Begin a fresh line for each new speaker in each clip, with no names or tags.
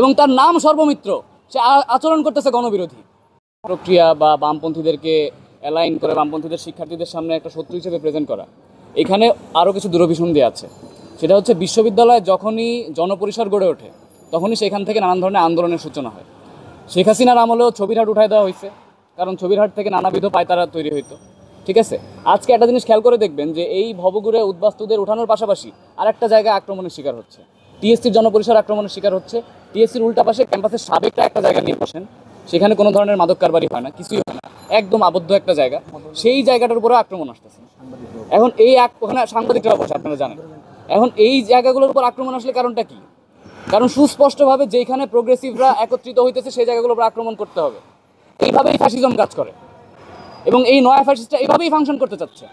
এবং তার নাম সর্বমিত্র, সে আচরণ করতেছে গণবিরোধী প্রক্রিয়া বা বামপন্থীদেরকে অ্যালাইন করে বামপন্থীদের শিক্ষার্থীদের সামনে একটা শত্রু হিসেবে প্রেজেন্ট করা। এখানে আরও কিছু দুরভিসন্ধি আছে। সেটা হচ্ছে বিশ্ববিদ্যালয়ে যখনই জনপরিসর গড়ে ওঠে তখনই সেখান থেকে নানান ধরনের আন্দোলনের সূচনা হয়। শেখ হাসিনার আমলেও ছবির হাট উঠাই দেওয়া হয়েছে, কারণ ছবির হাট থেকে নানাবিধ পায়তারা তৈরি হইতো। ঠিক আছে, আজকে একটা জিনিস খেয়াল করে দেখবেন যে এই ভবঘুরে উদ্বাস্তুদের উঠানোর পাশাপাশি আরেকটা জায়গায় আক্রমণের শিকার হচ্ছে। টিএসসির জনপরিসর আক্রমণের শিকার হচ্ছে। টিএসসির উল্টা পাশে ক্যাম্পাসের সাবেকটা একটা জায়গা নিয়ে বসেন, সেখানে কোনো ধরনের মাদক কারবারি হয় না, কিছুই হয় না, একদম আবদ্ধ একটা জায়গা, সেই জায়গাটার উপরে আক্রমণ আসতেছে। এখন এই ওখানে সাংবাদিকরা বসে, আপনারা জানেন। এখন এই জায়গাগুলোর উপর আক্রমণ আসলে কারণটা কি? কারণ সুস্পষ্টভাবে যেখানে প্রোগ্রেসিভরা একত্রিত হইতেছে সেই জায়গাগুলোর উপর আক্রমণ করতে হবে। এইভাবেই ফ্যাসিজম কাজ করে এবং এই নয়া ফ্যাসিস্টটা এইভাবেই ফাংশন করতে চাচ্ছে।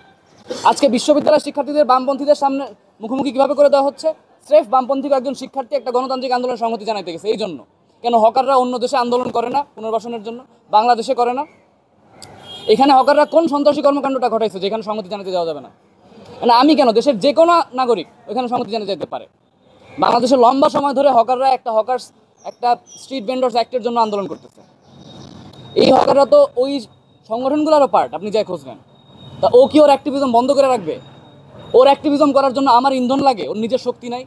আজকে বিশ্ববিদ্যালয়ের শিক্ষার্থীদের বামপন্থীদের সামনে মুখোমুখি কীভাবে করে দেওয়া হচ্ছে? স্রেফ বামপন্থী একজন শিক্ষার্থী একটা গণতান্ত্রিক আন্দোলনের সংহতি জানাইতে গেছে, এই জন্য। কেন হকাররা অন্য দেশে আন্দোলন করে না পুনর্বাসনের জন্য, বাংলাদেশে করে না? এখানে হকাররা কোন সন্ত্রাসী কর্মকাণ্ডটা ঘটাইছে যেখানে সংহতি জানাতে যাওয়া যাবে না? মানে আমি কেন, দেশের যে কোনো নাগরিক ওইখানে সংহতি জানাতে যেতে পারে। বাংলাদেশে লম্বা সময় ধরে হকাররা একটা স্ট্রিট ভেন্ডার্স অ্যাক্টের জন্য আন্দোলন করতেছে। এই হকাররা তো ওই সংগঠনগুলোরও পার্ট, আপনি যাই খোঁজ নেন। তা ও কি ওর অ্যাক্টিভিজম বন্ধ করে রাখবে? ওর অ্যাক্টিভিজম করার জন্য আমার ইন্ধন লাগে, ওর নিজের শক্তি নাই,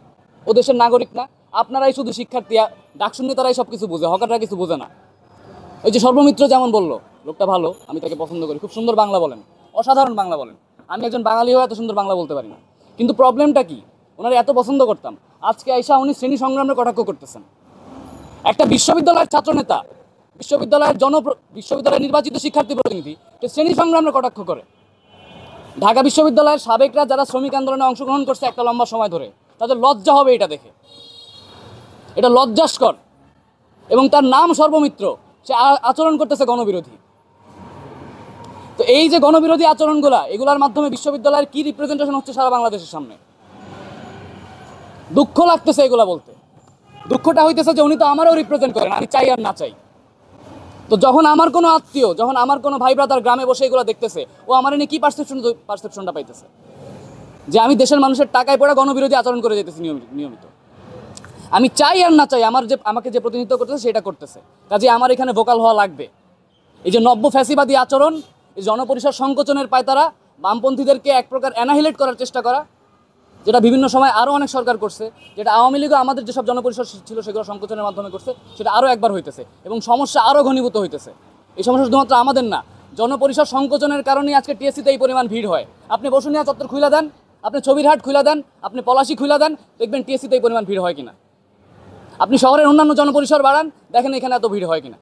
ও দেশের নাগরিক না। আপনারাই শুধু শিক্ষার্থী, ডাকসুন নেতারাই সব কিছু বোঝে, হকাররা কিছু বোঝে না। ওই যে সর্বমিত্র যেমন বললো, লোকটা ভালো, আমি তাকে পছন্দ করি, খুব সুন্দর বাংলা বলেন, অসাধারণ বাংলা বলেন। আমি একজন বাঙালি হয়ে এত সুন্দর বাংলা বলতে পারি না, কিন্তু প্রবলেমটা কি? ওনারা এত পছন্দ করতাম, আজকে আইসা উনি শ্রেণী সংগ্রামের কটাক্ষ করতেছেন। একটা বিশ্ববিদ্যালয়ের ছাত্রনেতা, বিশ্ববিদ্যালয়ের নির্বাচিত শিক্ষার্থী প্রতিনিধি শ্রেণী সংগ্রামের কটাক্ষ করে। ঢাকা বিশ্ববিদ্যালয়ের সাবেকরা যারা শ্রমিক আন্দোলনে অংশগ্রহণ করছে একটা লম্বা সময় ধরে, তাদের লজ্জা হবে এটা দেখে, এটা লজ্জাস্কর। এবং তার নাম সর্বমিত্র, সে আচরণ করতেছে গণবিরোধী। তো এই যে গণবিরোধী আচরণগুলা, এগুলার মাধ্যমে বিশ্ববিদ্যালয়ের কি রিপ্রেজেন্টেশন হচ্ছে সারা বাংলাদেশের সামনে? দুঃখ লাগতেছে এগুলা বলতে। দুঃখটা হইতেছে যে উনি তো আমারও রিপ্রেজেন্ট করেন, আমি চাই আর না চাই। তো যখন আমার কোনো আত্মীয়, যখন আমার কোনো ভাই ব্রাদার গ্রামে বসে এগুলো দেখতেছে, ও আমার নিয়ে কি পারসেপশনটা পাইতেছে? যে আমি দেশের মানুষের টাকায় পড়ে গণবিরোধী আচরণ করে যেতেছি নিয়মিত। আমি চাই আর না চাই, আমাকে যে প্রতিনিধিত্ব করতেছে সেটা করতেছে, কাজে আমার এখানে ভোকাল হওয়া লাগবে। এই যে নব্য ফ্যাসিবাদী আচরণ, এই জনপরিসর সংকোচনের পায়তারা, বামপন্থীদেরকে এক প্রকার অ্যানাহিলেট করার চেষ্টা করা, যেটা বিভিন্ন সময় আরও অনেক সরকার করছে, যেটা আওয়ামী লীগও আমাদের যেসব জনপরিসর ছিল সেগুলো সংকোচনের মাধ্যমে করছে, সেটা আরও একবার হইতেছে এবং সমস্যা আরও ঘনীভূত হইতেছে। এই সমস্যা শুধুমাত্র আমাদের না, জনপরিসর সংকোচনের কারণেই আজকে টিএসসিতে এই পরিমাণ ভিড় হয়। আপনি বসুনিয়া চত্বর খুলে দেন, আপনি ছবির হাট খুলে দেন, আপনি পলাশী খুলে দেন, দেখবেন টিএসসিতে এই পরিমাণ ভিড় হয় কিনা। আপনি শহরের অন্যান্য জনপরিসর বাড়ান, দেখেন এখানে এত ভিড় হয় কিনা।